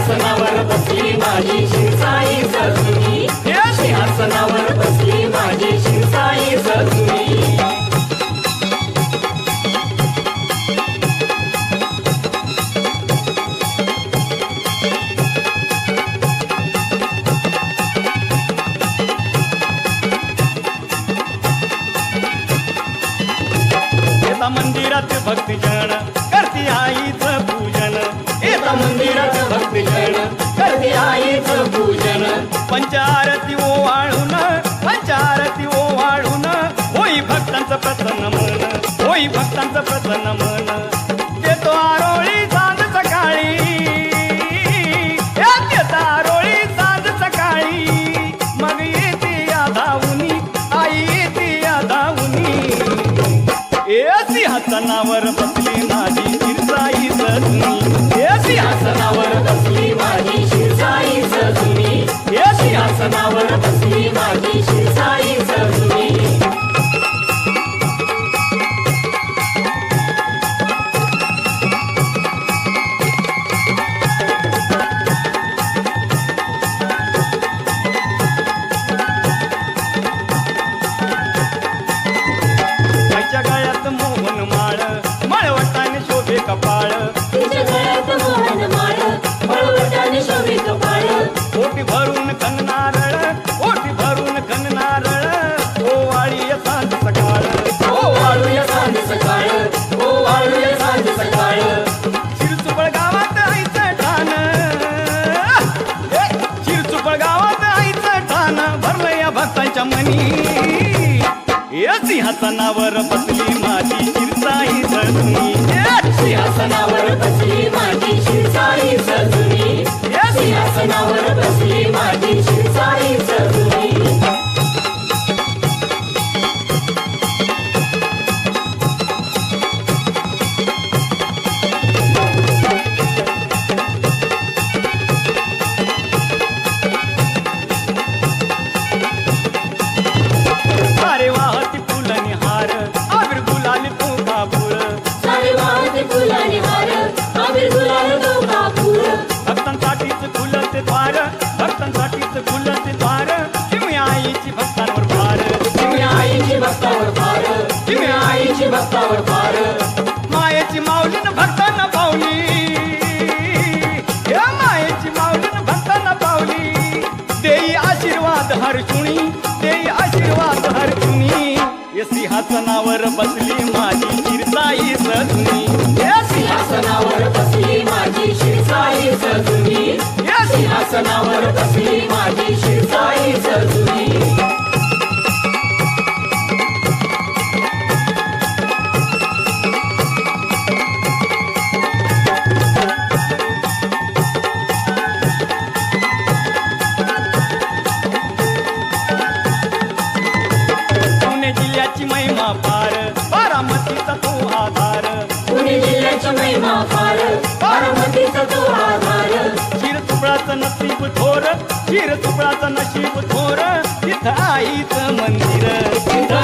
सिंहासनावर बसली माझी शिरसाई सजुनी, सिंहासनावर बसली माझी शिरसाई सजुनी. मंदिरात भक्तजन करती आईचं पूजन, येता मंदिरात भक्तजन करते आईचं पूजन. पंचारती ओवाळून, पंचारती ओवाळून, होई भक्तांचं प्रसन्न मन, होई भक्तांचं प्रसन्न मन. देतो आरोळी सांज सकाळी, देतो आरोळी सांज सकाळी, मग येते या धावुनी, आई येते या धावुनी. सिंहासनावर बसली माझी शिरसाई सजुनी, सिंहासनावर बसली माझी शिरसाई सजुनी, सिंहासनावर बसली माझी शिरसाई सजुनी. कपाळ, तिच्या गळ्यात मोहन माळ, मळवटाने शोभे कपाळ. ओटी भरून कणनारळ, ओटी भरून कणनारळ, ओवाळी सांज सकाळ, ओवाळूया सांज सकाळ, ओवाळूया सांज सकाळ. शिरचुपळ गावात आईचं ठाण, शिरचुपळ गावात आईचं ठाण, भरलं या भक्तांच्या मनी. सिंहासनावर बसली माझी शिरसाई सजुनी, सिंहासनावर बसली माझी शिरसाई सजुनी, सिंहासनावर बसली माझी शिरसाई सजुनी. सारे वाहती फुलनी हार, आबिर गुलाली तू कापूर, सारे वाहते फुलाने हार, आबिर गुलाल तो कापूर. भक्तांसाठीच फुलते द्वार, भक्तांसाठीच फुलते द्वार, चिमणी आईची भक्तांवर फार, चिमणी आईची भक्तावर फार, चिमणी आईची भक्तावर फार. मायेची माऊलीन भक्तांना पावली, या मायेची माऊलीन भक्तांना पावली. देई आशीर्वाद हरचुणी, देई आशीर्वाद हरचुणी. सिंहासनावर बसली माझी शिरसाई सजुनी, सिंहासनावर बसली माझी शिरसाई सजुनी, सिंहासनावर बसली माझी शिरसाई सजुनी. पुणे जिल्ह्याची महिमा पार, बारामतीचा तो आधार, पुणे जिल्ह्याची महिमा फार, बारामतीचा तो आधार. शिरचुपळाचं नशीब थोर, शिरचुपळाचं नशीब थोर, तिथं आईचं मंदिर, तिथं